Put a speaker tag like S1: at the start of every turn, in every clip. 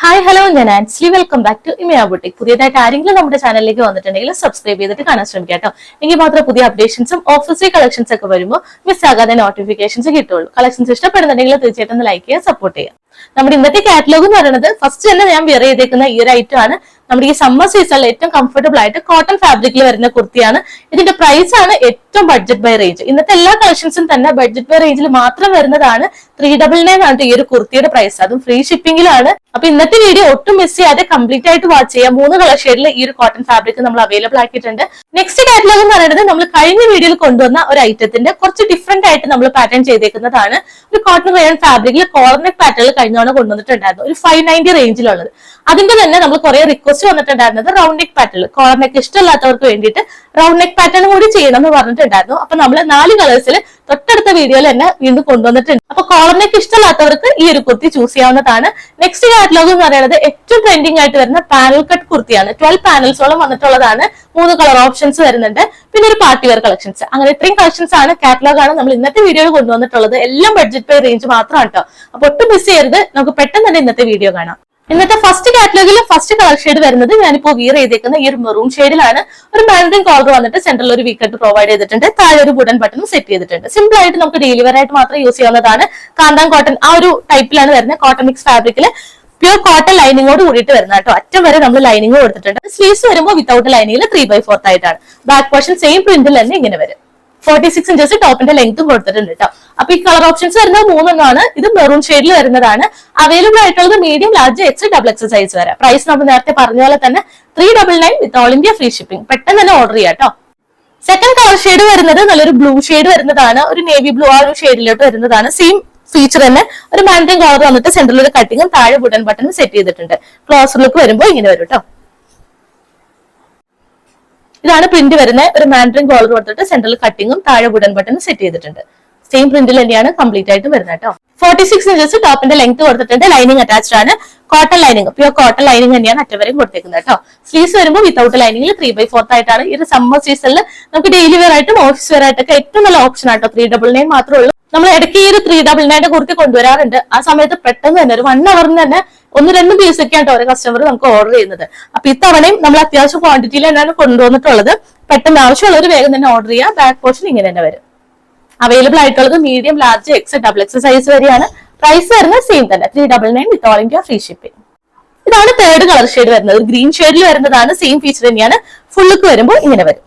S1: Hi hello ഞാൻ Ansley welcome back to Imaya boutique. പുതിയതായിട്ട് ആരെങ്കിലും നമ്മുടെ ചാനലിലേക്ക് വന്നിട്ടുണ്ടെങ്കിൽ സബ്സ്ക്രൈബ് ചെയ്തിട്ട് കാണാൻ ശ്രമിക്കാം കേട്ടോ. എങ്കിൽ മാത്രമേ പുതിയ അപ്ഡേഷൻസും ഓഫീസിലെ കളക്ഷൻസ് ഒക്കെ വരുമ്പോൾ മിസ് ആകാതെ നോട്ടിഫിക്കേഷൻസ് കിട്ടുള്ളൂ. കളക്ഷൻസ് ഇഷ്ടപ്പെടുന്നുണ്ടെങ്കിൽ തീർച്ചയായിട്ടും ഒന്ന് ലൈക്ക് ചെയ്യുക, സപ്പോർട്ട് ചെയ്യുക. നമ്മുടെ ഇന്നത്തെ കാറ്റലോഗ് എന്ന് പറയുന്നത് ഫസ്റ്റ് തന്നെ ഞാൻ വെയർ ചെയ്തേക്കുന്ന ഈ ഒരു ഐറ്റം ആണ്. നമ്മുടെ ഈ സമ്മർ സീസണിൽ ഏറ്റവും കംഫർട്ടബിൾ ആയിട്ട് കോട്ടൺ ഫാബ്രിക്കിൽ വരുന്ന കുർത്തിയാണ്. ഇതിന്റെ പ്രൈസ് ആണ് ഏറ്റവും ബഡ്ജറ്റ് ബൈ റേഞ്ച്. ഇന്നത്തെ എല്ലാ കളക്ഷൻസും തന്നെ ബഡ്ജറ്റ് ബൈ റേഞ്ചിൽ മാത്രം വരുന്നതാണ്. 399 ആണ് ഈ ഒരു കുർത്തിയുടെ പ്രൈസ്, അതും ഫ്രീ ഷിപ്പിംഗിലാണ്. അപ്പൊ ഇന്നത്തെ വീഡിയോ ഒട്ടും മിസ് ചെയ്യാതെ കംപ്ലീറ്റ് ആയിട്ട് വാച്ച് ചെയ്യാം. 3 കളർ ഷെയ്ഡിൽ ഈ ഒരു കോട്ടൺ ഫാബ്രിക് നമ്മൾ അവൈലബിൾ ആക്കിയിട്ടുണ്ട്. നെക്സ്റ്റ് കാറ്റലോഗ് എന്ന് പറയുന്നത് നമ്മൾ കഴിഞ്ഞ വീഡിയോയിൽ കൊണ്ടുവന്ന ഒരു ഐറ്റത്തിന്റെ കുറച്ച് ഡിഫറെന്റ് ആയിട്ട് നമ്മൾ പാറ്റേൺ ചെയ്തേക്കുന്നതാണ്. ഒരു കോട്ടൺ റയോൺ ഫാബ്രിക്കിൽ കോളർ നെക്ക് പാറ്റേണിൽ കഴിഞ്ഞ തവണ കൊണ്ടുവന്നിട്ടുണ്ടായിരുന്നു, ഒരു 590 റേഞ്ചിലുള്ളത്. അതിന്റെ തന്നെ നമ്മൾ കുറെ റിക്വസ്റ്റ് വന്നിട്ടുണ്ടായിരുന്നത് round neck pattern. Collar neck ഇഷ്ടമില്ലാത്തവർക്ക് വേണ്ടിയിട്ട് റൗണ്ട് നെക്ക് പാറ്റേൺ കൂടി ചെയ്യണം എന്ന് പറഞ്ഞിട്ടുണ്ടായിരുന്നു. അപ്പൊ നമ്മൾ 4 കളേഴ്സിൽ തൊട്ടടുത്ത വീഡിയോയിൽ തന്നെ വീണ്ടും കൊണ്ടുവന്നിട്ടുണ്ട്. അപ്പൊ കോളർ നെക്ക് ഇഷ്ടമില്ലാത്തവർക്ക് ഈ ഒരു കുർത്തി ചൂസ് ചെയ്യാവുന്നതാണ്. നെക്സ്റ്റ് കാറ്റലോഗ് എന്ന് പറയുന്നത് ഏറ്റവും ട്രെൻഡിങ് ആയിട്ട് വരുന്ന പാനൽ കട്ട് കുർത്തിയാണ്. 12 പാനൽസോളം വന്നിട്ടുള്ളതാണ്. 3 കളർ ഓപ്ഷൻസ് വരുന്നുണ്ട്, പിന്നെ ഒരു പാർട്ടി വെയർ കളക്ഷൻസ്. അങ്ങനെ ഇത്രയും കളക്ഷൻസ് ആണ്, കാറ്റലോഗ് ആണ് നമ്മൾ ഇന്നത്തെ വീഡിയോയിൽ കൊണ്ടുവന്നിട്ടുള്ളത്. എല്ലാം ബഡ്ജറ്റ് ബൈ റേഞ്ച് മാത്രമാണ് കേട്ടോ. അപ്പൊ ഒട്ടും മിസ് ചെയ്യരുത്. നമുക്ക് പെട്ടെന്ന് തന്നെ ഇന്നത്തെ വീഡിയോ കാണാം. ഇന്നത്തെ ഫസ്റ്റ് കാറ്റലോഗിൽ ഫസ്റ്റ് കളർ ഷെയ്ഡ് വരുന്നത് ഞാനിപ്പോ വിയർ ചെയ്തേക്കുന്ന ഈ ഒരു മെറൂൺ ഷെയ്ഡിലാണ്. ഒരു മാൻഡറിൻ കോളർ വന്നിട്ട് സെന്ററിൽ ഒരു വീക്കട്ട് പ്രൊവൈഡ് ചെയ്തിട്ടുണ്ട്. താഴെ ഒരു വുഡൻ ബട്ടൺ സെറ്റ് ചെയ്തിട്ടുണ്ട്. സിമ്പിൾ ആയിട്ട് നമുക്ക് ഡെയിലി വെയർ ആയിട്ട് മാത്രം യൂസ് ചെയ്യാവുന്നതാണ്. കാന്താൻ കോട്ടൺ ആ ഒരു ടൈപ്പിലാണ് വരുന്നത്. കോട്ടൺ മിക്സ് ഫാബ്രിക്കിൽ പ്യൂർ കോട്ടൺ ലൈനിങ്ങോട് കൂടിയിട്ട് വരുന്ന കേട്ടോ. അറ്റം വരെ നമ്മൾ ലൈനിങ് കൊടുത്തിട്ടുണ്ട്. സ്ലീവ്സ് വരുമ്പോൾ വിത്തൗട്ട് ലൈനിങ്ങിൽ 3/4 ആയിട്ടാണ്. ബാക്ക് പോർഷൻ സെയിം പ്രിന്റിൽ തന്നെ ഇങ്ങനെ വരും. 46 ഇഞ്ചസ് ടോപ്പിന്റെ ലെങ്ത്തും കൊടുത്തിട്ടുണ്ട് കേട്ടോ. അപ്പൊ ഈ കളർ ഓപ്ഷൻസ് വരുന്നത് 3 ഇത് മെറൂൺ ഷെയ്ഡിൽ വരുന്നതാണ്. അവൈലബിൾ ആയിട്ടുള്ളത് medium, large, X, double X size വരെ. പ്രൈസ് നമ്മൾ നേരത്തെ പറഞ്ഞ പോലെ തന്നെ 399 with all India free shipping. പെട്ടെന്ന് തന്നെ ഓർഡർ ചെയ്യാം കേട്ടോ. സെക്കൻഡ് കളർ ഷെയ്ഡ് വരുന്നത് നല്ലൊരു ബ്ലൂ ഷെയ്ഡ് വരുന്നതാണ്. ഒരു നേവി ബ്ലൂ ആ ഒരു ഷെയ്ഡിലോട്ട് വരുന്നതാണ്. സെയിം ഫീച്ചർ തന്നെ ഒരു മാൻഡറിൻ കോളർ വന്നിട്ട് സെന്ററിൽ ഒരു കട്ടിങ്ങും താഴെ വുഡൻ ബട്ടണും സെറ്റ് ചെയ്തിട്ടുണ്ട്. ക്ലോസർ ലുക്ക് വരുമ്പോൾ ഇങ്ങനെ വരും കേട്ടോ. ഇതാണ് പ്രിന്റ് വരുന്നത്. ഒരു മാൻഡറിൻ കോളർ കൊടുത്തിട്ട് സെന്ററിൽ കട്ടിങ്ങും താഴെ വുഡൻ ബട്ടണും സെറ്റ് ചെയ്തിട്ടുണ്ട്. സെയിം പ്രിന്റിൽ തന്നെയാണ് കംപ്ലീറ്റ് ആയിട്ട് വരുന്നത് കേട്ടോ. 46 ഇഞ്ചസ് ടോപ്പിന്റെ ലെങ്ത് കൊടുത്തിട്ടുണ്ട്. ലൈനിങ് അറ്റാച്ച്ഡ് ആണ്. Cotton lining, pure cotton lining തന്നെയാണ് അറ്റവരെയും കൊടുത്തേക്കുന്നത് കേട്ടോ. സ്ലീവ്സ് വരുമ്പോൾ വിത്തൗട്ട് ലൈനിങ്ങിൽ 3/4 ആയിട്ടാണ്. ഈ ഒരു സമ്മർ സീസണിൽ നമുക്ക് ഡെയിലി വെയർ ആയിട്ടും ഓഫീസ് വെയർ ആയിട്ടൊക്കെ ഏറ്റവും നല്ല ഓപ്ഷൻ ആട്ടോ. 399 മാത്രമേ ഉള്ളൂ. നമ്മൾ ഇടയ്ക്ക് ഈ ഒരു 399 കുർത്തി കൊണ്ടുവരാറുണ്ട്. ആ സമയത്ത് പെട്ടെന്ന് തന്നെ ഒരു 1 അവറിന് തന്നെ 1-2 പീസ് ഒക്കെയാണ് ഓരോ കസ്റ്റമർ നമുക്ക് ഓർഡർ ചെയ്യുന്നത്. അപ്പൊ ഇത്തവണയും നമ്മൾ അത്യാവശ്യം ക്വാണ്ടിറ്റിയിൽ തന്നെയാണ് കൊണ്ടുവന്നിട്ടുള്ളത്. പെട്ടെന്ന് ആവശ്യമുള്ളവർ വേഗം തന്നെ ഓർഡർ ചെയ്യുക. ബാക്ക് പോർഷൻ ഇങ്ങനെ തന്നെ വരും. അവൈലബിൾ ആയിട്ടുള്ളത് medium, large, X, double X size വരെയാണ്. പ്രൈസ് വരുന്നത് സെയിം തന്നെ, 399 with all India free shipping. ഇതാണ് തേർഡ് കളർ ഷെയ്ഡ് വരുന്നത്. ഗ്രീൻ ഷെയ്ഡിൽ വരുന്നതാണ്. സെയിം ഫീച്ചർ തന്നെയാണ്. ഫുൾ ലുക്ക് വരുമ്പോൾ ഇങ്ങനെ വരും.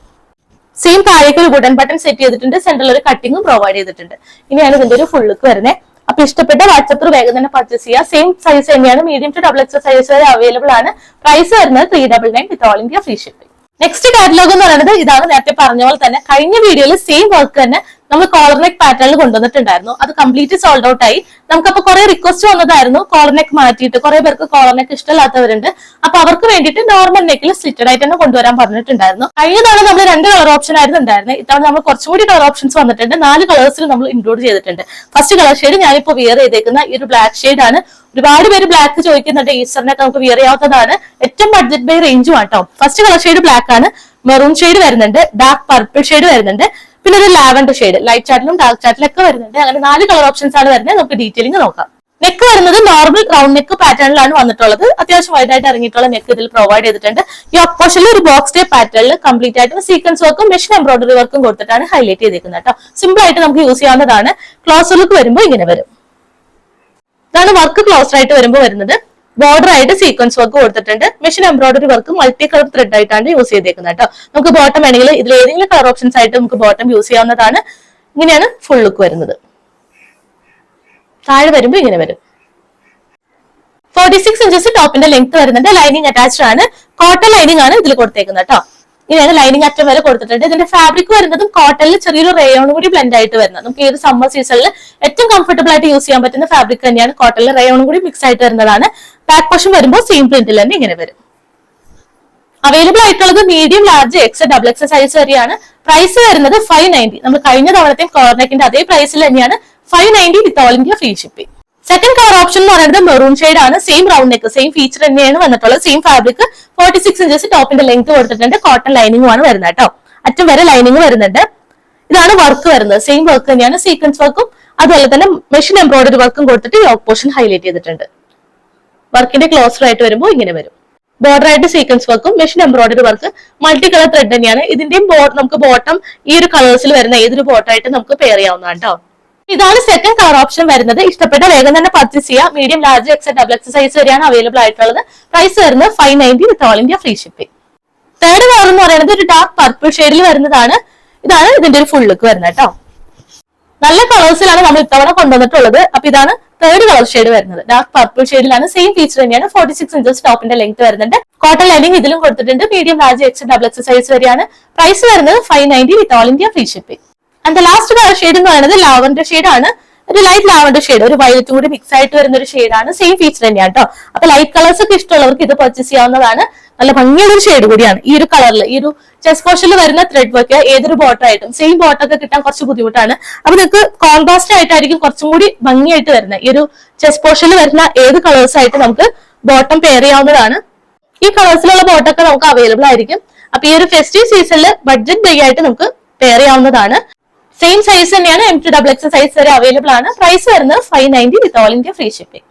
S1: സെയിം താഴേക്ക് ഒരു വുഡൻ ബട്ടൺ സെറ്റ് ചെയ്തിട്ടുണ്ട്. സെന്ററിൽ ഒരു കട്ടിങ്ങും പ്രൊവൈഡ് ചെയ്തിട്ടുണ്ട്. ഇനിയാണ് ഇതിന്റെ ഒരു ഫുൾ ലുക്ക് വരുന്നത്. അപ്പൊ ഇഷ്ടപ്പെട്ട വാട്സപ്പ് വേഗം തന്നെ പർച്ചേസ് ചെയ്യുക. സെയിം സൈസ് തന്നെയാണ്. Medium to double X size വരെ അവൈലബിൾ ആണ്. പ്രൈസ് വരുന്നത് 399 with all India free shipping. Next catalogue എന്ന് പറയുന്നത് ഇതാണ്. നേരത്തെ പറഞ്ഞ പോലെ തന്നെ കഴിഞ്ഞ വീഡിയോയിൽ സെയിം വർക്ക് തന്നെ നമ്മൾ കോളർ നെക്ക് പാറ്റേണിൽ കൊണ്ടുവന്നിട്ടുണ്ടായിരുന്നു. അത് കംപ്ലീറ്റ് സോൾഡ് ഔട്ട് ആയി. നമുക്കപ്പോ കുറെ റിക്വസ്റ്റ് വന്നതായിരുന്നു കോളർ നെക്ക് മാറ്റിയിട്ട്. കുറെ പേർക്ക് കോളർ നെക്ക് ഇഷ്ടമില്ലാത്തവരുണ്ട്. അപ്പൊ അവർക്ക് വേണ്ടിയിട്ട് നോർമൽ നെക്കിൽ സ്ലിറ്റഡ് ആയിട്ട് തന്നെ കൊണ്ടുവരാൻ പറഞ്ഞിട്ടുണ്ടായിരുന്നു. കഴിഞ്ഞ തവണ നമ്മൾ 2 കളർ ഓപ്ഷൻ ആയിരുന്നു ഉണ്ടായിരുന്നത്. ഇത്തവണ നമ്മൾ കുറച്ചും കൂടി കളർ ഓപ്ഷൻസ് വന്നിട്ടുണ്ട്. 4 കളേഴ്സിൽ നമ്മൾ ഇൻക്ലൂഡ് ചെയ്തിട്ടുണ്ട്. ഫസ്റ്റ് കളർ ഷെയ്ഡ് ഞാനിപ്പോ വിയർ ചെയ്തേക്കുന്ന ഈ ഒരു ബ്ലാക്ക് ഷെയ്ഡ് ആണ്. ഒരുപാട് പേര് ബ്ലാക്ക് ചോദിക്കുന്നുണ്ട്. ഈസ്റ്ററിനൊക്കെ നമുക്ക് വിയർ ചെയ്യാവുന്നതാണ്. ഏറ്റവും ബഡ്ജറ്റ് ബൈ റേഞ്ചും ആട്ടോ. ഫസ്റ്റ് കളർ ഷെയ്ഡ് ബ്ലാക്ക് ആണ്. മെറൂൺ ഷെയ്ഡ് വരുന്നുണ്ട്. ഡാർക്ക് പർപ്പിൾ ഷെയ്ഡ് വരുന്നുണ്ട്. പിന്നെ ഒരു ലാവൻഡർ ഷെയ്ഡ് ലൈറ്റ് ചാറ്റിലും ഡാർക്ക് ചാറ്റിലും ഒക്കെ വരുന്നുണ്ട്. അങ്ങനെ 4 കളർ ഓപ്ഷൻസ് ആണ് വരുന്നത്. നമുക്ക് ഡീറ്റെയിലിംഗ് നോക്കാം. നെക്ക് വരുന്നത് നോർമൽ റൗണ്ട് നെക്ക് പാറ്റേണിലാണ് വന്നിട്ടുള്ളത്. അത്യാവശ്യം വൈഡ് ആയിട്ട് ഇറങ്ങിയിട്ടുള്ള നെക്ക് ഇതിൽ പ്രൊവൈഡ് ചെയ്തിട്ടുണ്ട്. ഈ ഓപ്പോഷനിൽ ഒരു ബോക്സ് ടൈപ്പ് പാറ്റേണിൽ കംപ്ലീറ്റ് ആയിട്ട് സീക്വൻസ് വർക്കും മെഷീൻ എംബ്രോയിഡറി വർക്കും കൊടുത്തിട്ടാണ് ഹൈലൈറ്റ് ചെയ്തിരിക്കുന്നത് കേട്ടോ. സിമ്പിൾ ആയിട്ട് നമുക്ക് യൂസ് ചെയ്യാവുന്നതാണ്. ക്ലോസർ ലുക്ക് വരുമ്പോൾ ഇങ്ങനെ വരും. ഇതാണ് വർക്ക് ക്ലോസർ ആയിട്ട് വരുമ്പോൾ വരുന്നത്. ബോർഡർ ആയിട്ട് സീക്വൻസ് വർക്ക് കൊടുത്തിട്ടുണ്ട്. Machine embroidery work multi colour thread ആയിട്ടാണ് യൂസ് ചെയ്തേക്കുന്നത് കേട്ടോ. നമുക്ക് ബോട്ടം വേണമെങ്കിൽ ഇതിൽ ഏതെങ്കിലും കളർ ഓപ്ഷൻസ് ആയിട്ട് നമുക്ക് ബോട്ടം യൂസ് ചെയ്യാവുന്നതാണ്. ഇങ്ങനെയാണ് ഫുൾ ലുക്ക് വരുന്നത്. താഴെ വരുമ്പോൾ ഇങ്ങനെ വരും. 46 ഇഞ്ചസ് ടോപ്പിന്റെ ലെങ്ത് വരുന്നുണ്ട്. ലൈനിങ് അറ്റാച്ച്ഡ് ആണ്. കോട്ടൺ ലൈനിങ് ആണ് ഇതിൽ കൊടുത്തേക്കുന്നത് കേട്ടോ. ഇങ്ങനെയാണ് ലൈനിങ് അറ്റം വരെ കൊടുത്തിട്ടുണ്ട്. ഇതിന്റെ ഫാബ്രിക് വരുന്നതും കോട്ടണിൽ ചെറിയൊരു റയോൺ കൂടി ബ്ലെൻഡ് ആയിട്ട് വരുന്നത്. നമുക്ക് ഈ ഒരു സമ്മർ സീസണിൽ ഏറ്റവും കംഫർട്ടബിൾ ആയിട്ട് യൂസ് ചെയ്യാൻ പറ്റുന്ന ഫാബ്രിക് തന്നെയാണ്. കോട്ടണിൽ റയോൺ കൂടി മിക്സ് ആയിട്ട് വരുന്നതാണ്. ബാക്ക് പോർഷൻ വരുമ്പോൾ സെയിം പ്രിന്റിൽ തന്നെ ഇങ്ങനെ വരും. അവൈലബിൾ ആയിട്ടുള്ളത് medium, large, X, double X size വരെയാണ്. പ്രൈസ് വരുന്നത് 590. നമ്മൾ കഴിഞ്ഞ തവണത്തെയും കോളർ നെക്കിന്റെ അതേ പ്രൈസിൽ തന്നെയാണ്. 590 with all India free shipping. Second colour option എന്ന് പറയുന്നത് മെറൂൺ ഷെയ്ഡ് ആണ്. Same round neck, same feature തന്നെയാണ് വന്നിട്ടുള്ളത്. സെയിം ഫാബ്രിക് 46 ഇഞ്ചസ് ടോപ്പിന്റെ ലെങ്ത് കൊടുത്തിട്ടുണ്ട്. കോട്ടൺ ലൈനിങ്ങും ആണ് വരുന്നത് കേട്ടോ. അറ്റം വരെ ലൈനിങ് വരുന്നുണ്ട്. ഇതാണ് വർക്ക് വരുന്നത്. സെയിം വർക്ക് തന്നെയാണ്. സീക്വൻസ് വർക്കും അതുപോലെ തന്നെ മെഷീൻ എംബ്രോയിഡറി വർക്കും കൊടുത്തിട്ട് യോക്ക് പോർഷൻ ഹൈലൈറ്റ് ചെയ്തിട്ടുണ്ട്. വർക്കിന്റെ ക്ലോസർ ആയിട്ട് വരുമ്പോൾ ഇങ്ങനെ വരും. ബോർഡർ ആയിട്ട് സീക്വൻസ് വർക്കും machine embroidery work multi colour thread തന്നെയാണ്. ഇതിന്റെയും നമുക്ക് ബോട്ടം ഈ ഒരു കളേഴ്സിൽ വരുന്ന ഏതൊരു ബോട്ടായിട്ട് നമുക്ക് പെയർ ചെയ്യാവുന്നതാണ് കേട്ടോ. ഇതാണ് സെക്കൻഡ് കളർ ഓപ്ഷൻ വരുന്നത്. ഇഷ്ടപ്പെട്ട വേഗം തന്നെ പർച്ചേസ് ചെയ്യുക. Medium, large, XL, double X size വരെയാണ് അവൈലബിൾ ആയിട്ടുള്ളത്. പ്രൈസ് വരുന്നത് 590 with all India free shipping. Third colour എന്ന് പറയുന്നത് ഒരു ഡാർക്ക് പർപ്പിൾ ഷെയ്ഡിൽ വരുന്നതാണ്. ഇതാണ് ഇതിന്റെ ഒരു ഫുൾ ലുക്ക് വരുന്നത് കേട്ടോ. നല്ല കളേഴ്സിലാണ് നമ്മൾ ഇത്തവണ കൊണ്ടുവന്നിട്ടുള്ളത്. അപ്പൊ ഇതാണ് തേർഡ് കളർ ഷെയ്ഡ് വരുന്നത്. ഡാർക്ക് പർപ്പിൾ ഷെയ്ഡിലാണ്. സെയിം ഫീച്ചർ തന്നെയാണ്. 46 ഇഞ്ചസ് ടോപ്പിന്റെ ലെങ്ത് വരുന്നുണ്ട്. കോട്ടൺ ലൈനിങ് ഇതിലും കൊടുത്തിട്ടുണ്ട്. Medium, large, X, double X size വരെയാണ്. പ്രൈസ് വരുന്നത് 590 with all India free shipping. And last colour shade എന്ന് പറയുന്നത് ലാവൻഡർ ഷെയ്ഡ് ആണ്. ഒരു ലൈറ്റ് ലാവൻഡർ ഷെയ്ഡ്, ഒരു വയലറ്റും കൂടി മിക്സ് ആയിട്ട് വരുന്ന ഒരു ഷെയ്ഡാണ്. സെയിം ഫീച്ചർ തന്നെയാണ് കേട്ടോ. അപ്പൊ ലൈറ്റ് കളേഴ്സ് ഒക്കെ ഇഷ്ടമുള്ളവർക്ക് ഇത് പർച്ചേസ് ചെയ്യാവുന്നതാണ്. നല്ല ഭംഗിയുള്ള ഒരു ഷെയ്ഡ് കൂടിയാണ്. ഈ ഒരു കളറിൽ ഈ ഒരു ചെസ്റ്റ് പോർഷനിൽ വരുന്ന ത്രെഡ് വർക്ക് ഏതൊരു ബോട്ടായിട്ടും സെയിം ബോട്ടൊക്കെ കിട്ടാൻ കുറച്ച് ബുദ്ധിമുട്ടാണ്. അപ്പൊ നിങ്ങൾക്ക് കോൺട്രാസ്റ്റ് ആയിട്ടായിരിക്കും കുറച്ചും കൂടി ഭംഗിയായിട്ട് വരുന്നത്. ഈ ഒരു ചെസ്റ്റ് പോർഷനിൽ വരുന്ന ഏത് കളേഴ്സ് ആയിട്ട് നമുക്ക് ബോട്ടം പെയർ ചെയ്യാവുന്നതാണ്. ഈ കളേഴ്സിലുള്ള ബോട്ടൊക്കെ നമുക്ക് അവൈലബിൾ ആയിരിക്കും. അപ്പൊ ഈ ഒരു ഫെസ്റ്റീവ് സീസണിൽ ബഡ്ജറ്റ് ബൈ ആയിട്ട് നമുക്ക് പെയർ ചെയ്യാവുന്നതാണ്. സെയിം സൈസ് തന്നെയാണ്. M2 XXL സൈസ് വരെ അവൈലബിൾ ആണ്. പ്രൈസ് വരുന്നത് 590 with all India free shipping.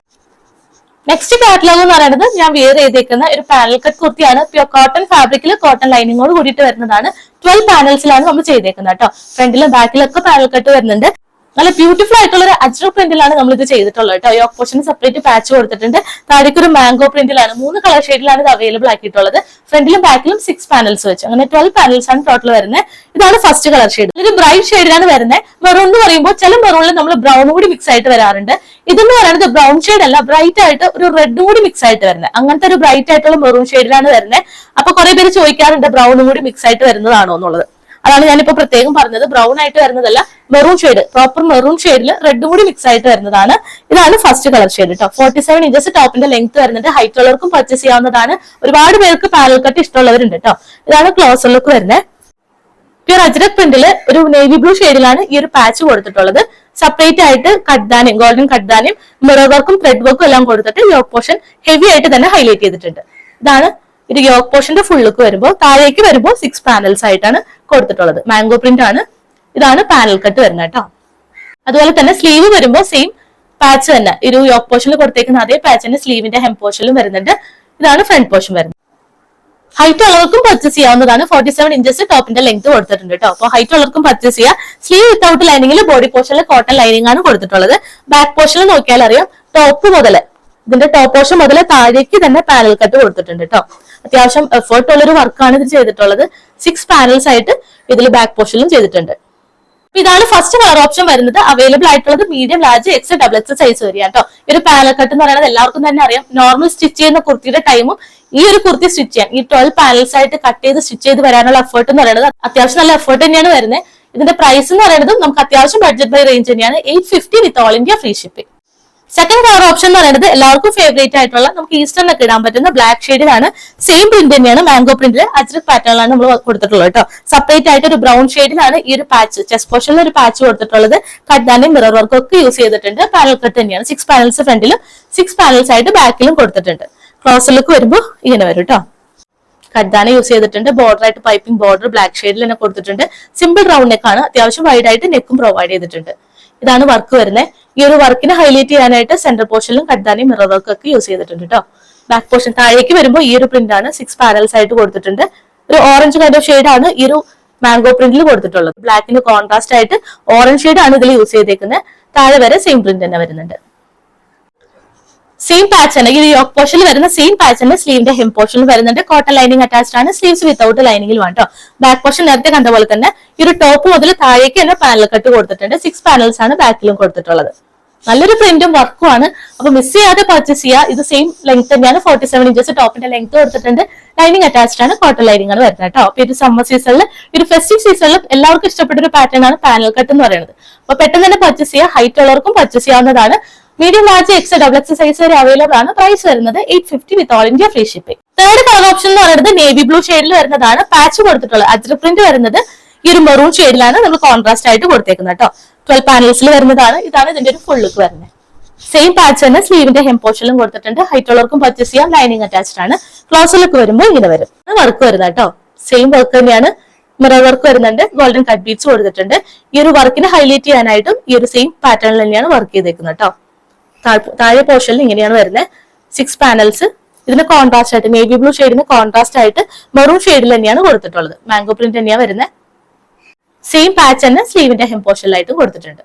S1: Next catalogue എന്ന് പറയുന്നത് ഞാൻ വെയർ ചെയ്തേക്കുന്ന ഒരു പാനൽ കട്ട് കുർത്തിയാണ്. പ്യൂർ കോട്ടൺ ഫാബ്രിക്കിൽ കോട്ടൺ ലൈനിങ്ങോട് കൂടിയിട്ട് വരുന്നതാണ്. 12 പാനൽസിലാണ് നമ്മൾ ചെയ്തേക്കുന്നത് കേട്ടോ. ഫ്രണ്ടിലും ബാക്കിലൊക്കെ പാനൽ കട്ട് വരുന്നുണ്ട്. നല്ല ബ്യൂട്ടിഫുൾ ആയിട്ടുള്ള ഒരു അജ്രക് പ്രിന്റിലാണ് നമ്മൾ ഇത് ചെയ്തിട്ടുള്ളത് കേട്ടോ. യോക്ക് പോർഷന് സെപ്പറേറ്റ് പാച്ച് കൊടുത്തിട്ടുണ്ട്. താഴേക്ക് ഒരു മാംഗോ പ്രിന്റിലാണ്. 3 കളർ ഷെയ്ഡിലാണ് ഇത് അവൈലബിൾ ആക്കിയിട്ടുള്ളത്. ഫ്രണ്ടിലും ബാക്കിലും 6 പാനൽസ് വെച്ച് അങ്ങനെ 12 പാനൽസ് ആണ് ടോട്ടൽ വരുന്നത്. ഇതാണ് ഫസ്റ്റ് കളർ ഷെയ്ഡ്. ഒരു ബ്രൈറ്റ് ഷെയ്ഡിലാണ് വരുന്നത്. മെറൂൺ എന്ന് പറയുമ്പോൾ ചില മെറൂണിൽ നമ്മൾ ബ്രൗൺ കൂടി മിക്സ് ആയിട്ട് വരാറുണ്ട്. ഇതെന്ന് പറയുന്നത് ബ്രൗൺ ഷെയ്ഡ് അല്ല, ബ്രൈറ്റ് ആയിട്ട് ഒരു റെഡ് കൂടി മിക്സ് ആയിട്ട് വരുന്നത്. അങ്ങനത്തെ ഒരു ബ്രൈറ്റ് ആയിട്ടുള്ള മെറൂൺ ഷെയ്ഡിലാണ് വരുന്നത്. അപ്പൊ കുറെ പേര് ചോദിക്കാറുണ്ട് ബ്രൗണും കൂടി മിക്സ് ആയിട്ട് വരുന്നതാണോ എന്നുള്ളത്. അതാണ് ഞാനിപ്പോ പ്രത്യേകം പറഞ്ഞത്. ബ്രൗൺ ആയിട്ട് വരുന്നതല്ല, മെറൂൺ ഷെയ്ഡ്, പ്രോപ്പർ മെറൂൺ ഷെയ്ഡിൽ റെഡ് കൂടി മിക്സ് ആയിട്ട് വരുന്നതാണ്. ഇതാണ് ഫസ്റ്റ് കളർ ഷെയ്ഡ് കേട്ടോ. 47 ഇഞ്ചസ് ടോപ്പിന്റെ ലെങ്ത് വരുന്നുണ്ട്. ഹൈറ്റ് ഉള്ളവർക്കും പർച്ചേസ് ചെയ്യാവുന്നതാണ്. ഒരുപാട് പേർക്ക് പാനൽ കട്ട് ഇഷ്ടമുള്ളവരുണ്ട് കേട്ടോ. ഇതാണ് ക്ലോസർ ലുക്ക് വരുന്നത്. പ്യൂർ അജ്രക് പ്രിന്റിൽ ഒരു നേവി ബ്ലൂ ഷെയ്ഡിലാണ് ഈ ഒരു പാച്ച് കൊടുത്തിട്ടുള്ളത്. സെപ്പറേറ്റ് ആയിട്ട് കട്ട്ദാനിയും ഗോൾഡൻ കട്ട്ദാനിയും മിറർ വർക്കും ത്രെഡ് വർക്കും എല്ലാം കൊടുത്തിട്ട് യോക്ക് പോർഷൻ ഹെവി ആയിട്ട് തന്നെ ഹൈലൈറ്റ് ചെയ്തിട്ടുണ്ട്. ഇതാണ് ഇത് യോക്ക് പോർഷന്റെ ഫുൾ ലുക്ക് വരുമ്പോൾ. താഴേക്ക് വരുമ്പോൾ 6 പാനൽസ് ആയിട്ടാണ് കൊടുത്തിട്ടുള്ളത്. മാംഗോ പ്രിന്റ് ആണ്. ഇതാണ് പാനൽ കട്ട് വരുന്നത് കേട്ടോ. അതുപോലെ തന്നെ സ്ലീവ് വരുമ്പോൾ സെയിം പാച്ച് തന്നെ ഈ ഒരു യോക്ക് പോർഷനിൽ കൊടുത്തേക്കുന്ന അതേ പാച്ച് തന്നെ സ്ലീവിന്റെ ഹെം പോർഷനിലും വരുന്നുണ്ട്. ഇതാണ് ഫ്രണ്ട് പോർഷൻ വരുന്നത്. ഹൈറ്റ് ഉള്ളവർക്കും പർച്ചേസ് ചെയ്യാവുന്നതാണ്. 47 ഇഞ്ചസ് ടോപ്പിന്റെ ലെങ്ത് കൊടുത്തിട്ടുണ്ട് കേട്ടോ. അപ്പോൾ ഹൈറ്റ് ഉള്ളവർക്കും പർച്ചേസ് ചെയ്യാം. സ്ലീവ് വിത്തൗട്ട് ലൈനിങ്ങിൽ ബോഡി പോർഷനിൽ കോട്ടൺ ലൈനിങ് ആണ് കൊടുത്തിട്ടുള്ളത്. ബാക്ക് പോർഷനിൽ നോക്കിയാൽ അറിയാം, ടോപ്പ് മുതൽ ഇതിന്റെ ടോപ്പ് പോർഷൻ മുതൽ താഴേക്ക് തന്നെ പാനൽ കട്ട് കൊടുത്തിട്ടുണ്ട് കേട്ടോ. അത്യാവശ്യം എഫേർട്ട് ഉള്ളൊരു വർക്കാണ് ഇത് ചെയ്തിട്ടുള്ളത്. 6 പാനൽസ് ആയിട്ട് ഇതിൽ ബാക്ക് പോർഷനിലും ചെയ്തിട്ടുണ്ട്. ഇതാണ് ഫസ്റ്റ് കളർ ഓപ്ഷൻ വരുന്നത്. അവൈലബിൾ ആയിട്ടുള്ളത് medium, large, X, double X size വരെയാണ് കേട്ടോ. ഈ ഒരു പാനൽ കട്ട് എന്ന് പറയുന്നത് എല്ലാവർക്കും തന്നെ അറിയാം. നോർമൽ സ്റ്റിച്ച് ചെയ്യുന്ന കുർത്തിയുടെ ടൈമും ഈ ഒരു കുർത്തി സ്റ്റിച്ച് ചെയ്യാൻ ഈ 12 പാനൽസ് ആയിട്ട് കട്ട് ചെയ്ത് സ്റ്റിച്ച് ചെയ്ത് വരാനുള്ള എഫേർട്ട് എന്ന് പറയുന്നത് അത്യാവശ്യം നല്ല എഫേർട്ട് തന്നെയാണ് വരുന്നത്. ഇതിന്റെ പ്രൈസ് എന്ന് പറയുന്നത് നമുക്ക് അത്യാവശ്യം ബഡ്ജറ്റ് ബൈ റേഞ്ച് തന്നെയാണ്. 850 with all India free shipping. Second colour option എന്ന് പറയുന്നത് എല്ലാവർക്കും ഫേവറേറ്റ് ആയിട്ടുള്ള നമുക്ക് ഈസ്റ്ററിനൊക്കെ ഇടാൻ പറ്റുന്ന ബ്ലാക്ക് ഷെയ്ഡിലാണ്. സെയിം പ്രിന്റ് തന്നെയാണ്. മാംഗോ പ്രിന്റിൽ അജ്രക് പാറ്റേണിലാണ് നമ്മൾ കൊടുത്തിട്ടുള്ളത് കേട്ടോ. സെപ്പറേറ്റ് ആയിട്ട് ഒരു ബ്രൗൺ ഷെയ്ഡിലാണ് ഈ ഒരു പാച്ച്, ചെസ്റ്റ് പോർഷനിൽ ഒരു പാച്ച് കൊടുത്തിട്ടുള്ളത്. കട്ട്ദാനും മിറർ വർക്കും ഒക്കെ യൂസ് ചെയ്തിട്ടുണ്ട്. പാനൽ കട്ട് തന്നെയാണ്. 6 പാനൽസ് ഫ്രണ്ടിലും 6 പാനൽസ് ആയിട്ട് ബാക്കിലും കൊടുത്തിട്ടുണ്ട്. ക്ലോസർ ലുക്ക് വരുമ്പോൾ ഇങ്ങനെ വരും കേട്ടോ. കട്ട്ദാന യൂസ് ചെയ്തിട്ടുണ്ട്. ബോർഡർ ആയിട്ട് പൈപ്പിംഗ് ബോർഡർ ബ്ലാക്ക് ഷെയ്ഡിൽ തന്നെ കൊടുത്തിട്ടുണ്ട്. സിമ്പിൾ റൗണ്ട് നെക്കാണ്. അത്യാവശ്യം വൈഡ് ആയിട്ട് നെക്കും പ്രൊവൈഡ് ചെയ്തിട്ടുണ്ട്. ഇതാണ് വർക്ക് വരുന്നത്. ഈ ഒരു വർക്കിനെ ഹൈലൈറ്റ് ചെയ്യാനായിട്ട് സെന്റർ പോർഷനിലും കട്ട്ദാനിയും മിറർ വർക്ക് ഒക്കെ യൂസ് ചെയ്തിട്ടുണ്ട് കേട്ടോ. ബാക്ക് പോർഷൻ താഴേക്ക് വരുമ്പോൾ ഈ ഒരു പ്രിന്റ് ആണ്. 6 പാനൽസ് ആയിട്ട് കൊടുത്തിട്ടുണ്ട്. ഒരു ഓറഞ്ച് കൈൻഡ് ഓഫ് ഷെയ്ഡ് ആണ് ഈ ഒരു മാംഗോ പ്രിന്റിൽ കൊടുത്തിട്ടുള്ളത്. ബ്ലാക്കിന് കോൺട്രാസ്റ്റ് ആയിട്ട് ഓറഞ്ച് ഷെയ്ഡ് ആണ് ഇതിൽ യൂസ് ചെയ്തേക്കുന്നത്. താഴെ വരെ സെയിം പ്രിന്റ് തന്നെ വരുന്നുണ്ട്. സെയിം പാച്ച് തന്നെ ഈ യോക്ക് പോർഷനിൽ വരുന്ന സെയിം പാച്ച് തന്നെ സ്ലീവിന്റെ ഹെം പോർഷനിൽ വരുന്നുണ്ട്. കോട്ടൺ ലൈനിങ് അറ്റാച്ച്ഡ് ആണ്. സ്ലീവ്സ് വിത്തൗട്ട് ലൈനിങ്ങിൽ വേണ്ടോ. ബാക്ക് പോർഷൻ നേരത്തെ കണ്ട പോലെ തന്നെ ഈ ഒരു ടോപ്പ് മുതൽ താഴേക്ക് തന്നെ പാനൽ കട്ട് കൊടുത്തിട്ടുണ്ട്. 6 പാനൽസ് ആണ് ബാക്കിലും കൊടുത്തിട്ടുള്ളത്. നല്ലൊരു പ്രിന്റും വർക്കും ആണ്. അപ്പൊ മിസ് ചെയ്യാതെ പർച്ചേസ് ചെയ്യുക. ഇത് സെയിം ലെങ്ത് തന്നെയാണ്. 47 ഇഞ്ചസ് ടോപ്പിന്റെ ലെങ്ത് കൊടുത്തിട്ടുണ്ട്. ലൈനിങ് അറ്റാച്ച്ഡ് ആണ്. കോട്ടൺ ലൈനിങ് ആണ് വരുന്നത് കേട്ടോ. അപ്പൊ ഇത് സമ്മർ സീസണിൽ ഒരു ഫെസ്റ്റീവ് സീസണിൽ എല്ലാവർക്കും ഇഷ്ടപ്പെട്ട ഒരു പാറ്റേൺ ആണ് പാനൽ കട്ട് എന്ന് പറയുന്നത്. അപ്പൊ പെട്ടെന്ന് തന്നെ പർച്ചേസ് ചെയ്യുക. ഹൈറ്റ് ഉള്ളവർക്കും പർച്ചേസ് ചെയ്യാവുന്നതാണ്. Medium, large, X, double X size വരെ അവൈലബിൾ ആണ്. പ്രൈസ് വരുന്നത് 850 with all India free shipping. Third colour option എന്ന് പറയുന്നത് നേവി ബ്ലൂ ഷെയ്ഡിൽ വരുന്നതാണ്. പാച്ച് കൊടുത്തിട്ടുള്ളത് അജ്രക് പ്രിന്റ് വരുന്നത് ഈ ഒരു മെറൂൺ ഷെയ്ഡിലാണ് നമ്മൾ കോൺട്രാസ്റ്റ് ആയിട്ട് കൊടുത്തേക്കുന്നത് കേട്ടോ. 12 പാനൽസിൽ വരുന്നതാണ്. ഇതാണ് ഇതിന്റെ ഒരു ഫുൾ ലുക്ക് വരുന്നത്. സെയിം പാച്ച് തന്നെ സ്ലീവിന്റെ ഹെം പോർഷനിലും കൊടുത്തിട്ടുണ്ട്. ഹൈറ്റ് ഉള്ളവർക്കും പർച്ചേസ് ചെയ്യാം. ലൈനിങ് അറ്റാച്ച്ഡ് ആണ്. ക്ലോസർ ലുക്ക് വരുമ്പോൾ ഇങ്ങനെ വരും. വർക്ക് വരുന്നത് കേട്ടോ. സെയിം വർക്ക് തന്നെയാണ്. മിറർ വർക്ക് വരുന്നുണ്ട്. ഗോൾഡൻ കട്ട് ബീഡ്സ് കൊടുത്തിട്ടുണ്ട്. ഈ ഒരു വർക്കിനെ ഹൈലൈറ്റ് ചെയ്യാനായിട്ടും ഈ ഒരു സെയിം പാറ്റേണിൽ തന്നെയാണ് വർക്ക് ചെയ്തേക്കുന്നത് കേട്ടോ. താഴെ പോർഷനിൽ ഇങ്ങനെയാണ് വരുന്നത്. 6 പാനൽസ്. ഇതിന് കോൺട്രാസ്റ്റ് ആയിട്ട് നേവി ബ്ലൂ ഷെയ്ഡിന് കോൺട്രാസ്റ്റ് ആയിട്ട് മെറൂൺ ഷെയ്ഡിൽ തന്നെയാണ് കൊടുത്തിട്ടുള്ളത്. മാംഗോ പ്രിന്റ് തന്നെയാണ് വരുന്നത്. സെയിം പാച്ച് തന്നെ സ്ലീവിന്റെ ഹെം പോർഷനിലായിട്ടും കൊടുത്തിട്ടുണ്ട്.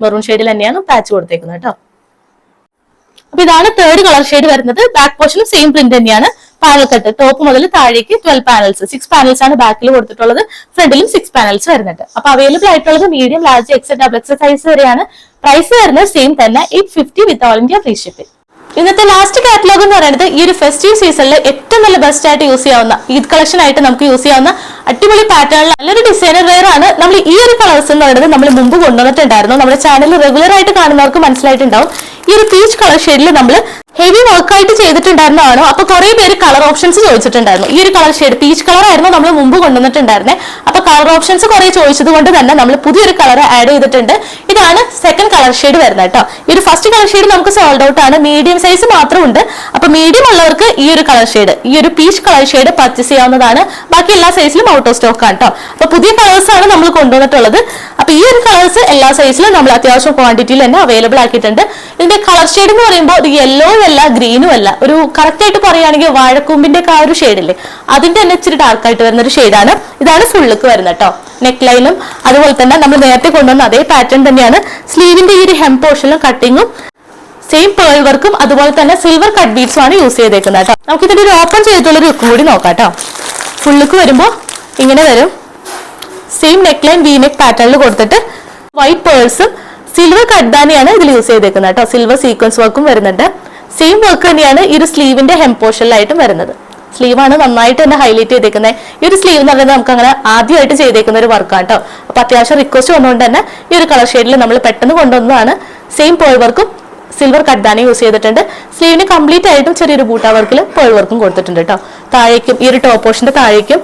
S1: മെറൂൺ ഷെയ്ഡിൽ തന്നെയാണ് പാച്ച് കൊടുത്തേക്കുന്നത് കേട്ടോ. അപ്പൊ ഇതാണ് തേർഡ് കളർ ഷെയ്ഡ് വരുന്നത്. ബാക്ക് പോർഷനും സെയിം പ്രിന്റ് തന്നെയാണ്. പാനൽ കട്ട് ടോപ്പ് മുതൽ താഴേക്ക് 12 പാനൽസ്, 6 പാനൽസ് ആണ് ബാക്കിൽ കൊടുത്തിട്ടുള്ളത്. ഫ്രണ്ടിലും 6 പാനൽസ് വരുന്നുണ്ട്. അപ്പൊ അവൈലബിൾ ആയിട്ടുള്ളത് medium, large, XL, double XL size വരെയാണ്. പ്രൈസ് വരുന്നത് സെയിം തന്നെ 850 with all India free shipping. ഇന്നത്തെ ലാസ്റ്റ് കാറ്റലോഗ് എന്ന് പറയുന്നത് ഈ ഒരു ഫെസ്റ്റീവ് സീസണിൽ ഏറ്റവും നല്ല ബെസ്റ്റ് ആയിട്ട് യൂസ് ചെയ്യാവുന്ന ഈദ് കളക്ഷൻ ആയിട്ട് നമുക്ക് യൂസ് ചെയ്യാവുന്ന അടിപൊളി പാറ്റേണിൽ നല്ലൊരു ഡിസൈനർ വെയർ ആണ്. നമ്മൾ ഈ ഒരു കളേഴ്സ് എന്ന് പറയുന്നത് നമ്മൾ മുമ്പ് കൊണ്ടുവന്നിട്ടുണ്ടായിരുന്നു. നമ്മുടെ ചാനൽ റെഗുലർ ആയിട്ട് കാണുന്നവർക്ക് മനസ്സിലായിട്ടുണ്ടാവും. ഈ ഒരു പീച്ച് കളർ ഷെയ്ഡിൽ നമ്മൾ ഹെവി വർക്കായിട്ട് ചെയ്തിട്ടുണ്ടായിരുന്നതാണോ. അപ്പൊ കുറെ പേര് കളർ ഓപ്ഷൻസ് ചോദിച്ചിട്ടുണ്ടായിരുന്നു. ഈ ഒരു കളർ ഷെയ്ഡ് പീച്ച് കളർ ആയിരുന്നു നമ്മൾ മുമ്പ് കൊണ്ടുവന്നിട്ടുണ്ടായിരുന്നത്. അപ്പൊ കളർ ഓപ്ഷൻസ് കുറെ ചോദിച്ചത് കൊണ്ട് തന്നെ നമ്മൾ പുതിയൊരു കളർ ആഡ് ചെയ്തിട്ടുണ്ട്. ഇതാണ് സെക്കൻഡ് കളർ ഷെയ്ഡ് വരുന്നത് കേട്ടോ. ഈ ഒരു ഫസ്റ്റ് കളർ ഷെയ്ഡ് നമുക്ക് സോൾഡ് ഔട്ട് ആണ്. മീഡിയം സൈസ് മാത്രമുണ്ട്. അപ്പൊ മീഡിയം ഉള്ളവർക്ക് ഈ ഒരു കളർ ഷെയ്ഡ്, ഈ ഒരു പീച്ച് കളർ ഷെയ്ഡ് പർച്ചേസ് ചെയ്യാവുന്നതാണ്. ബാക്കി എല്ലാ സൈസിലും ഔട്ട് ഓഫ് സ്റ്റോക്ക് ആണ് കേട്ടോ. അപ്പൊ പുതിയ കളേഴ്സ് ആണ് നമ്മൾ കൊണ്ടുവന്നിട്ടുള്ളത്. അപ്പൊ ഈ ഒരു കളേഴ്സ് എല്ലാ സൈസിലും നമ്മൾ അത്യാവശ്യം ക്വാണ്ടിറ്റിയിൽ തന്നെ അവൈലബിൾ ആക്കിയിട്ടുണ്ട്. ഇതിന്റെ കളർ ഷെയ്ഡ് എന്ന് പറയുമ്പോൾ ഒരു യെല്ലോ അല്ല, ഗ്രീനും അല്ല, ഒരു കറക്റ്റ് ആയിട്ട് പറയുകയാണെങ്കിൽ വാഴക്കൂമ്പിന്റെ ഒക്കെ ആ ഒരു ഷെയ്ഡില്ലേ, അതിന്റെ തന്നെ ഇച്ചിരി ഡാർക്ക് ആയിട്ട് വരുന്ന ഒരു ഷെയ്ഡാണ്. ഇതാണ് ഫുള്ളിക്ക് വരുന്നത് കേട്ടോ. നെക്ക് ലൈനും അതുപോലെ തന്നെ നമ്മൾ നേരത്തെ കൊണ്ടുവന്ന അതേ പാറ്റേൺ തന്നെയാണ്. സ്ലീവിന്റെ ഈ ഒരു ഹെം പോർഷനിലും കട്ടിങ്ങും സെയിം പേൾ വർക്കും അതുപോലെ തന്നെ സിൽവർ കട്ട് ബീഡ്സും ആണ് യൂസ് ചെയ്തേക്കുന്നത് കേട്ടോ. നമുക്ക് ഇതിന്റെ ഒരു ഓപ്പൺ ചെയ്തിട്ടുള്ള ഒരു ലുക്കും കൂടി നോക്കാം കേട്ടോ. ഫുള്ളിക്ക് വരുമ്പോൾ ഇങ്ങനെ വരും. Same neck line V neck പാറ്റേണിൽ കൊടുത്തിട്ട് വൈറ്റ് പേൾസും സിൽവർ കട്ദാനിയാണ് ഇതിൽ യൂസ് ചെയ്തേക്കുന്നത് കേട്ടോ. സിൽവർ സീക്വൻസ് വർക്കും വരുന്നുണ്ട്. സെയിം വർക്ക് തന്നെയാണ് ഈ ഒരു സ്ലീവിന്റെ ഹെം പോർഷനിലായിട്ടും വരുന്നത്. സ്ലീവാണ് നന്നായിട്ട് തന്നെ ഹൈലൈറ്റ് ചെയ്തേക്കുന്നത്. ഈ ഒരു സ്ലീവ് എന്ന് പറയുന്നത് നമുക്ക് അങ്ങനെ ആദ്യമായിട്ട് ചെയ്തേക്കുന്ന ഒരു വർക്കാണ് കേട്ടോ. അപ്പൊ അത്യാവശ്യം റിക്വസ്റ്റ് വന്നുകൊണ്ട് തന്നെ ഈ ഒരു കളർ ഷെയ്ഡിൽ നമ്മൾ പെട്ടെന്ന് കൊണ്ടുവന്നതാണ്. സെയിം പേൾ വർക്കും സിൽവർ കട്ദാനി യൂസ് ചെയ്തിട്ടുണ്ട്. സ്ലീവിന് കംപ്ലീറ്റ് ആയിട്ടും ചെറിയൊരു ബൂട്ടാ വർക്കിൽ പേൾ വർക്കും കൊടുത്തിട്ടുണ്ട് കേട്ടോ. താഴേക്കും ഈ ഒരു ടോപ്പ് പോർഷന്റെ താഴേക്കും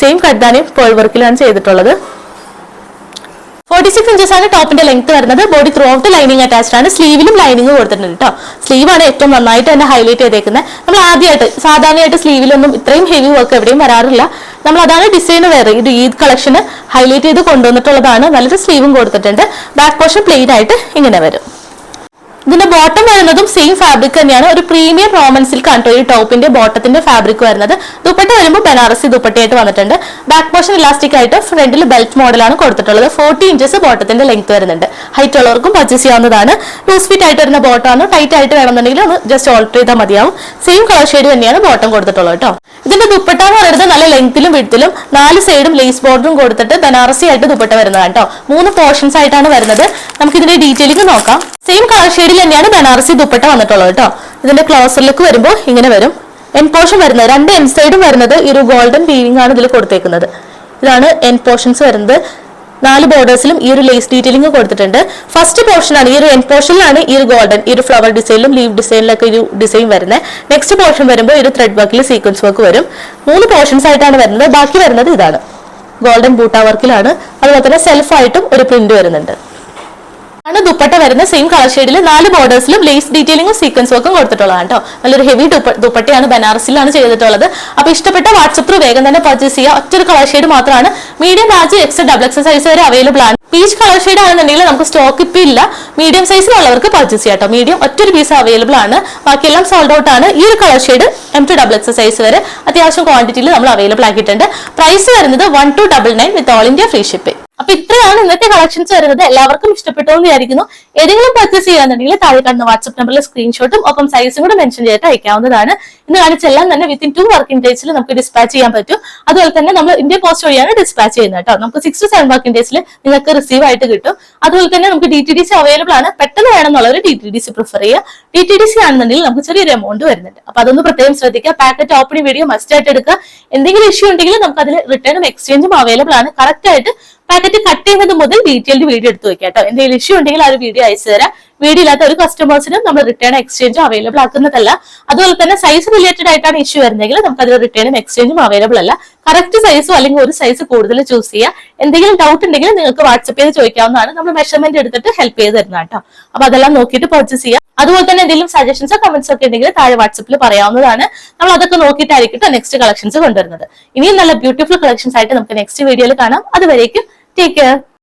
S1: സെയിം കട്ദാനിയും പേൾ വർക്കിലാണ് ചെയ്തിട്ടുള്ളത്. 46 ഇഞ്ചസ് ആണ് ടോപ്പിന്റെ ലെങ്ത് വരുന്നത്. Body through out lining attached ആണ്. സ്ലീവിലും ലൈനിങ് കൊടുത്തിട്ടുണ്ട് കേട്ടോ. സ്ലീവാണ് ഏറ്റവും നന്നായിട്ട് തന്നെ ഹൈലൈറ്റ് ചെയ്തേക്കുന്നത്. നമ്മൾ ആദ്യമായിട്ട് സാധാരണയായിട്ട് സ്ലീവിലൊന്നും ഇത്രയും ഹെവി വർക്ക് എവിടെയും വരാറില്ല. നമ്മൾ അതാണ് ഡിസൈൻ വേറെ ഇത് ഈദ് കളക്ഷന് ഹൈലൈറ്റ് ചെയ്ത് കൊണ്ടുവന്നിട്ടുള്ളതാണ്. നല്ലൊരു സ്ലീവും കൊടുത്തിട്ടുണ്ട്. ബാക്ക് പോർഷൻ പ്ലെയിൻ ആയിട്ട് ഇങ്ങനെ വരും. ഇതിന്റെ ബോട്ടം വരുന്നതും സെയിം ഫാബ്രിക് തന്നെയാണ്. ഒരു പ്രീമിയം റോമൻ സിൽക്ക് ആണ് ഈ ടോപ്പിന്റെ ബോട്ടത്തിന്റെ ഫാബ്രിക് വരുന്നത്. ദുപ്പട്ട വരുമ്പോൾ ബനാറസി ദുപ്പട്ടയായിട്ട് വന്നിട്ടുണ്ട്. ബാക്ക് പോർഷൻ ഇലാസ്റ്റിക് ആയിട്ട് ഫ്രണ്ടിൽ ബെൽറ്റ് മോഡലാണ് കൊടുത്തിട്ടുള്ളത്. 40 ഇഞ്ചസ് ബോട്ടത്തിന്റെ ലെങ്ത് വരുന്നുണ്ട്. ഹൈറ്റ് ഉള്ളവർക്കും പർച്ചേസ് ചെയ്യാവുന്നതാണ്. ലൂസ് ഫിറ്റ് ആയിട്ട് വരുന്ന ബോട്ടമാണ്. ടൈറ്റ് ആയിട്ട് വേണമെന്നുണ്ടെങ്കിൽ ഒന്ന് ജസ്റ്റ് ഓൾട്ടർ ചെയ്താൽ മതിയാവും. സെയിം കളർ ഷെയ്ഡ് തന്നെയാണ് ബോട്ടം കൊടുത്തിട്ടുള്ളത് കേട്ടോ. ഇതിന്റെ ദുപ്പട്ട എന്ന് പറയുന്നത് നല്ല ലെങ്ത്തിലും വിഡ്ത്തിലും 4 സൈഡും ലേസ് ബോർഡറും കൊടുത്തിട്ട് ബനാറസി ആയിട്ട് ദുപ്പട്ട വരുന്നതാണ് കേട്ടോ. 3 പോർഷൻസ് ആയിട്ടാണ് വരുന്നത്. നമുക്ക് ഇതിന്റെ ഡീറ്റെയിലിംഗ് നോക്കാം. സെയിം കളർ ഷെയ്ഡിൽ തന്നെയാണ് ബനാറസി ദുപ്പട്ട വന്നിട്ടുള്ളത് കേട്ടോ. ഇതിന്റെ ക്ലോസറിലേക്ക് വരുമ്പോൾ ഇങ്ങനെ വരും. എൻ പോർഷൻ വരുന്നത് 2 എൻ സൈഡും വരുന്നത് ഈ ഒരു ഗോൾഡൻ വീവിംഗ് ആണ് ഇതിൽ കൊടുത്തേക്കുന്നത്. ഇതാണ് എൻ പോർഷൻസ് വരുന്നത്. 4 ബോർഡേഴ്സിലും ഈ ഒരു ലേസ് ഡീറ്റെയിലിംഗ് കൊടുത്തിട്ടുണ്ട്. ഫസ്റ്റ് പോർഷൻ ആണ് ഈ ഒരു എൻ പോർഷനിലാണ് ഈ ഒരു ഗോൾഡൻ ഈ ഒരു ഫ്ലവർ ഡിസൈനിലും ലീവ് ഡിസൈനിലൊക്കെ ഒരു ഡിസൈൻ വരുന്നത്. നെക്സ്റ്റ് പോർഷൻ വരുമ്പോൾ ഈ ഒരു ത്രെഡ് വർക്കിൽ സീക്വൻസ് വർക്ക് വരും. 3 പോർഷൻസ് ആയിട്ടാണ് വരുന്നത്. ബാക്കി വരുന്നത് ഇതാണ് ഗോൾഡൻ ബൂട്ടാ വർക്കിലാണ്. അതുപോലെ തന്നെ സെൽഫ് ആയിട്ടും ഒരു പ്രിന്റ് വരുന്നുണ്ട്. ആണ് ദുപ്പട്ട വരുന്ന സെയിം കളർ ഷെയ്ഡിൽ 4 ബോർഡേഴ്സിലും ലേസ് ഡീറ്റെയിലിംഗും സീക്വൻസ് വർക്കും കൊടുത്തിട്ടുള്ളതാണ് കേട്ടോ. നല്ലൊരു ഹെവി ദുപ്പട്ടയാണ്. ബനാറസിലാണ് ചെയ്തിട്ടുള്ളത്. അപ്പൊ ഇഷ്ടപ്പെട്ട വാട്സപ്പ് ത്രൂ വേഗം തന്നെ പർച്ചേസ് ചെയ്യുക. ഒറ്റൊരു കളർ ഷെയ്ഡ് മാത്രമാണ്. Medium, large, XL, double XL size വരെ അവൈലബിൾ ആണ്. പീച്ച് കളർ ഷെയ്ഡ് ആണെന്നുണ്ടെങ്കിൽ നമുക്ക് സ്റ്റോക്ക് ഇപ്പം ഇല്ല. മീഡിയം സൈസിലുള്ളവർക്ക് പർച്ചേസ് ചെയ്യാം കേട്ടോ. മീഡിയം ഒറ്റൊരു പീസ് അവൈലബിൾ ആണ്. ബാക്കിയെല്ലാം സോൾഡ് ഔട്ട് ആണ്. ഈ ഒരു colour shade M to double XL size വരെ അത്യാവശ്യം ക്വാണ്ടിറ്റിയിൽ നമ്മൾ അവൈലബിൾ ആക്കിയിട്ടുണ്ട്. പ്രൈസ് വരുന്നത് 1299 വിത്ത് ഓൾ ഇന്ത്യ ഫ്രീ ഷിപ്പിംഗ്. അപ്പൊ ഇത്രയാണ് ഇന്നത്തെ കളക്ഷൻസ് വരുന്നത്. എല്ലാവർക്കും ഇഷ്ടപ്പെട്ടു എന്ന് വിചാരിക്കുന്നു. ഏതെങ്കിലും പർച്ചേസ് ചെയ്യാന്നുണ്ടെങ്കിൽ താഴെ കാണുന്ന വാട്സ്ആപ്പ് നമ്പറിൽ സ്ക്രീൻഷോട്ടും ഒപ്പം സൈസും കൂടെ മെൻഷൻ ചെയ്തിട്ട് അയക്കാവുന്നതാണ്. ഇന്ന് കാണിച്ചെല്ലാം തന്നെ വിത്തിൻ 2 വർക്കിംഗ് ഡേയ്സിൽ നമുക്ക് ഡിസ്പാച്ച് ചെയ്യാൻ പറ്റും. അതുപോലെ തന്നെ നമ്മൾ ഇന്ത്യ പോസ്റ്റ് വഴിയാണ് ഡിസ്പാച്ച് ചെയ്യുന്നത് കേട്ടോ. നമുക്ക് 6 to 7 വർക്കിംഗ് ഡേയ്സിൽ നിങ്ങൾക്ക് റിസീവ് ആയിട്ട് കിട്ടും. അതുപോലെ തന്നെ നമുക്ക് DTDC അവൈലബിൾ ആണ്. പെട്ടെന്ന് വേണമെന്നുള്ളവർ DTDC പ്രിഫർ ചെയ്യുക. DTDC ആണെന്നുണ്ടെങ്കിൽ നമുക്ക് ചെറിയൊരു എമൗണ്ട് വരുന്നുണ്ട്. അപ്പൊ അതൊന്ന് പ്രത്യേകം ശ്രദ്ധിക്കുക. പാക്കറ്റ് ഓപ്പണിംഗ് വീഡിയോ മസ്റ്റ് ആയിട്ട് എടുക്കുക. എന്തെങ്കിലും ഇഷ്യൂ ഉണ്ടെങ്കിൽ നമുക്ക് അതിൽ റിട്ടേണും എക്സ്ചേഞ്ചും അവൈലബിൾ ആണ്. കറക്റ്റ് ആയിട്ട് പാക്കറ്റ് കട്ട് ചെയ്യുന്നത് മുതൽ ഡീറ്റെയിൽഡ് വീഡിയോ എടുത്ത് വെക്കാം കേട്ടോ. എന്തെങ്കിലും ഇഷ്യൂ ഉണ്ടെങ്കിൽ ആ ഒരു വീഡിയോ അയച്ചു തരാം. വീഡിയോ ഇല്ലാത്ത ഒരു കസ്റ്റമേഴ്സിനും നമ്മൾ റിട്ടേൺ എക്സ്ചേഞ്ചും അവൈലബിൾ ആക്കുന്നതല്ല. അതുപോലെ തന്നെ സൈസ് റിലേറ്റഡ് ആയിട്ടാണ് ഇഷ്യൂ വരുന്നതെങ്കിൽ നമുക്ക് അതിൽ റിട്ടേണും എക്സ്ചേഞ്ചും അവൈലബിൾ അല്ല. കറക്റ്റ് സൈസോ അല്ലെങ്കിൽ ഒരു സൈസ് കൂടുതൽ ചൂസ് ചെയ്യുക. എന്തെങ്കിലും ഡൗട്ട് ഉണ്ടെങ്കിൽ നിങ്ങൾക്ക് വാട്സ്ആപ്പ് ചെയ്ത് ചോദിക്കാവുന്നതാണ്. നമ്മൾ മെഷർമെന്റ് എടുത്തിട്ട് ഹെൽപ്പ് ചെയ്ത് തരുന്ന കേട്ടോ. അപ്പൊ അതെല്ലാം നോക്കിയിട്ട് പർച്ചേസ് ചെയ്യുക. അതുപോലെ തന്നെ എന്തെങ്കിലും സജഷൻസോ കമന്റ്സോ ഒക്കെ ഉണ്ടെങ്കിൽ താഴെ വാട്സ്ആപ്പിൽ പറയാവുന്നതാണ്. നമ്മൾ അതൊക്കെ നോക്കിയിട്ടായിരിക്കും നെക്സ്റ്റ് കളക്ഷൻസ് കൊണ്ടുവരുന്നത്. ഇനിയും നല്ല ബ്യൂട്ടിഫുൾ കളക്ഷൻസ് ആയിട്ട് നമുക്ക് നെക്സ്റ്റ് വീഡിയോയിൽ കാണാം. അതുവരേക്കും ടേക്ക് കെയർ.